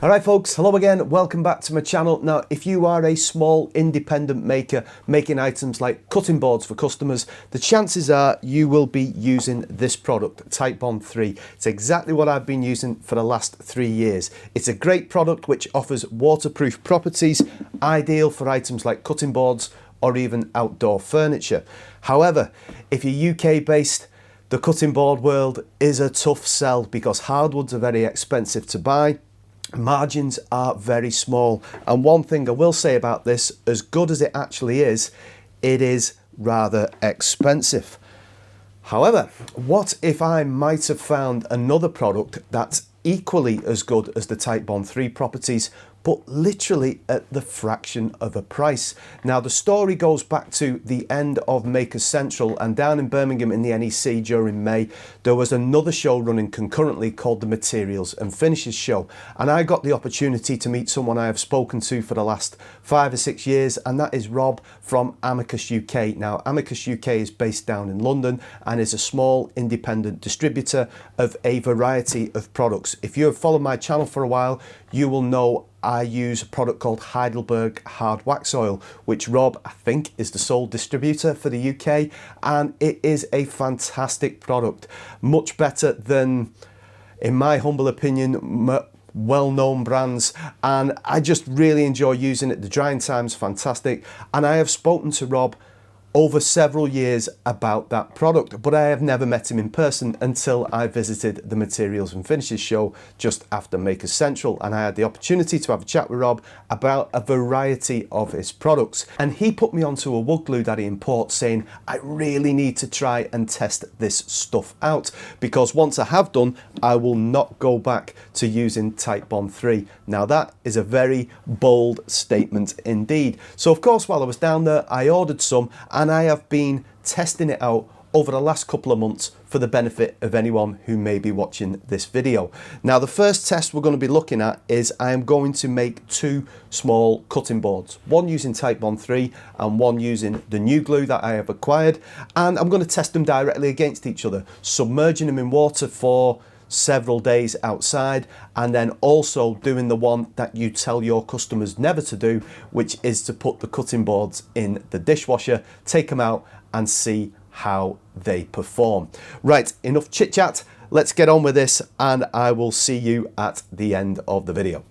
All right, folks, hello again. Welcome back to my channel. Now, if you are a small independent maker making items like cutting boards for customers, the chances are you will be using this product, Titebond 3. It's exactly what I've been using for the last 3 years. It's a great product which offers waterproof properties, ideal for items like cutting boards or even outdoor furniture. However, if you're UK based, the cutting board world is a tough sell because hardwoods are very expensive to buy. Margins are very small, and one thing I will say about this, as good as it actually is, it is rather expensive. However, what if I might have found another product that's equally as good as the Titebond 3 properties, but literally at the fraction of a price? Now, the story goes back to the end of Makers Central, and down in Birmingham in the NEC during May, there was another show running concurrently called the Materials and Finishes Show. And I got the opportunity to meet someone I have spoken to for the last 5 or 6 years, and that is Rob from Amicus UK. Now, Amicus UK is based down in London and is a small independent distributor of a variety of products. If you have followed my channel for a while, you will know I use a product called Heidelberg Hard Wax Oil, which Rob, I think, is the sole distributor for the UK, and it is a fantastic product. Much better than, in my humble opinion, well-known brands, and I just really enjoy using it. The drying time's fantastic, and I have spoken to Rob over several years about that product, but I have never met him in person until I visited the Materials and Finishes show just after Makers Central, and I had the opportunity to have a chat with Rob about a variety of his products. And he put me onto a wood glue that he imports, saying I really need to try and test this stuff out, because once I have done, I will not go back to using Titebond 3. Now, that is a very bold statement indeed. So of course, while I was down there, I ordered some, and I have been testing it out over the last couple of months for the benefit of anyone who may be watching this video. Now, the first test we're going to be looking at is I am going to make 2 small cutting boards, one using Titebond 3 and one using the new glue that I have acquired, and I'm going to test them directly against each other, submerging them in water for several days outside, and then also doing the one that you tell your customers never to do, which is to put the cutting boards in the dishwasher, take them out and see how they perform. Right, enough chit chat, let's get on with this, and I will see you at the end of the video.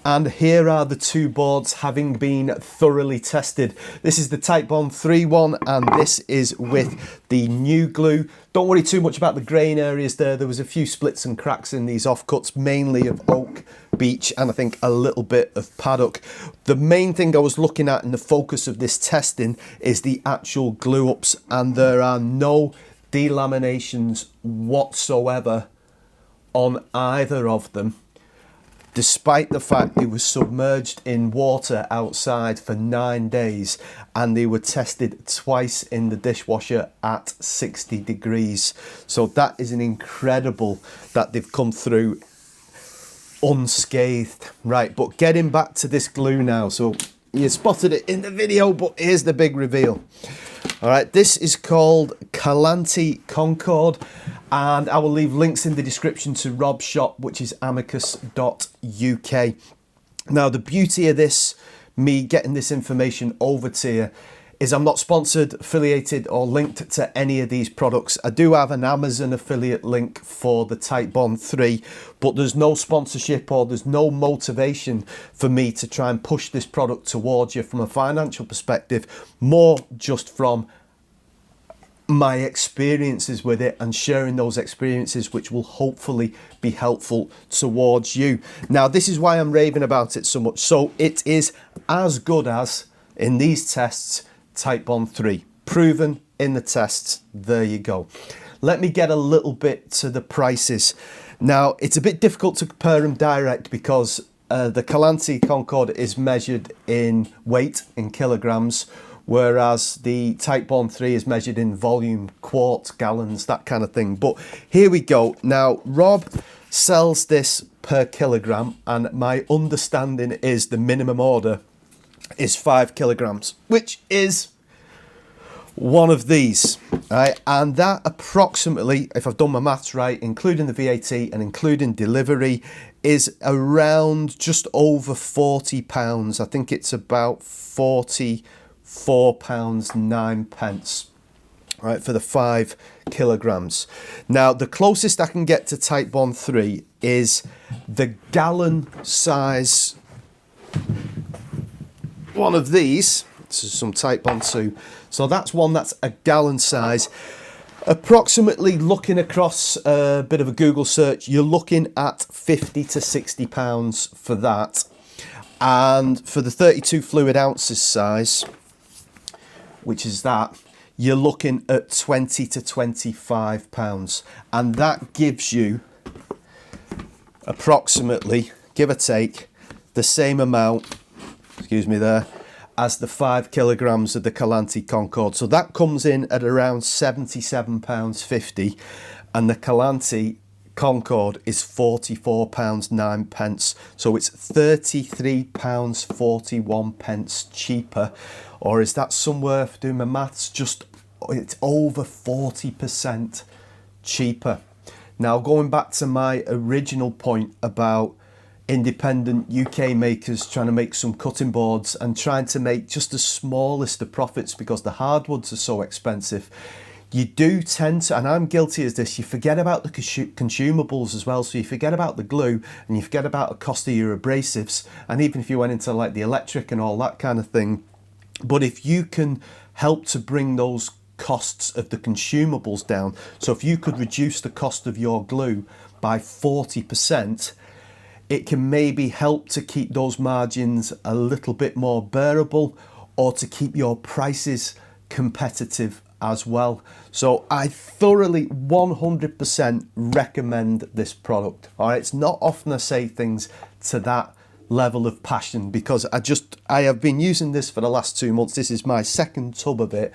And here are the two boards having been thoroughly tested. This is the Titebond 3 one, and this is with the new glue. Don't worry too much about the grain areas there. There was a few splits and cracks in these offcuts, mainly of oak, beech, and I think a little bit of paddock. The main thing I was looking at in the focus of this testing is the actual glue ups, and there are no delaminations whatsoever on either of them, despite the fact they were submerged in water outside for 9 days and they were tested twice in the dishwasher at 60 degrees. So that is an incredible that they've come through unscathed. Right, but getting back to this glue now. So you spotted it in the video, but here's the big reveal. All right, this is called Calante Concord, and I will leave links in the description to Rob's shop, which is amicus.uk. Now, the beauty of this, me getting this information over to you, is I'm not sponsored, affiliated, or linked to any of these products. I do have an Amazon affiliate link for the Titebond 3, but there's no sponsorship or there's no motivation for me to try and push this product towards you from a financial perspective, more just from my experiences with it and sharing those experiences, which will hopefully be helpful towards you. Now, this is why I'm raving about it so much. So it is as good as, in these tests, Titebond 3. Proven in the tests. There you go. Let me get a little bit to the prices. Now, it's a bit difficult to compare them direct because the Calante Concord is measured in weight, in kilograms, whereas the Titebond 3 is measured in volume, quarts, gallons, that kind of thing. But here we go. Now, Rob sells this per kilogram, and my understanding is the minimum order is 5 kilograms, which is one of these, right? And that approximately, if I've done my maths right, including the VAT and including delivery, is around just over £40. I think it's about £44.09, right, for the 5 kilograms. Now, the closest I can get to Titebond 3 is the gallon size one of these. This is some Titebond 2. So that's one that's a gallon size. Approximately, looking across a bit of a Google search, you're looking at £50 to £60 for that. And for the 32 fluid ounces size, which is that, you're looking at £20 to £25. And that gives you approximately, give or take, the same amount, excuse me there, as the 5 kilograms of the Calante Concord. So that comes in at around £77.50, and the Calante Concord is £44.09. So it's £33.41 cheaper, or is that somewhere, for doing my maths, just, it's over 40% cheaper. Now, going back to my original point about independent UK makers trying to make some cutting boards and trying to make just the smallest of profits because the hardwoods are so expensive, you do tend to, and I'm guilty as this, you forget about the consumables as well. So you forget about the glue, and you forget about the cost of your abrasives, and even if you went into like the electric and all that kind of thing. But if you can help to bring those costs of the consumables down, so if you could reduce the cost of your glue by 40%, it can maybe help to keep those margins a little bit more bearable, or to keep your prices competitive as well. So I thoroughly 100% recommend this product. All right, it's not often I say things to that level of passion, because I have been using this for the last 2 months. This is my second tub of it,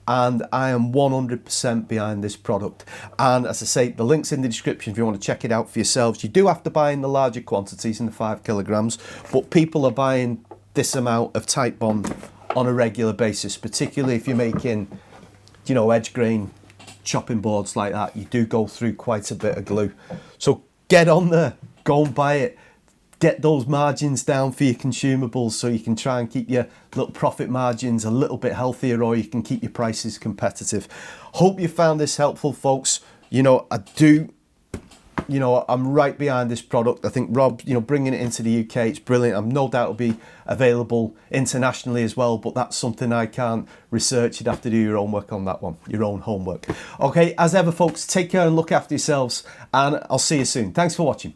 and I am 100% behind this product. And as I say, the link's in the description if you want to check it out for yourselves. You do have to buy in the larger quantities, in the 5 kilograms, but people are buying this amount of Titebond on a regular basis, particularly if you're making, you know, edge grain chopping boards like that. You do go through quite a bit of glue. So get on there, go and buy it. Get those margins down for your consumables, so you can try and keep your little profit margins a little bit healthier, or you can keep your prices competitive. Hope you found this helpful, folks. You know, I'm right behind this product. I think Rob, bringing it into the UK, it's brilliant. I'm no doubt it'll be available internationally as well, but that's something I can't research. You'd have to do your own work on that one, your own homework. Okay, as ever, folks, take care and look after yourselves, and I'll see you soon. Thanks for watching.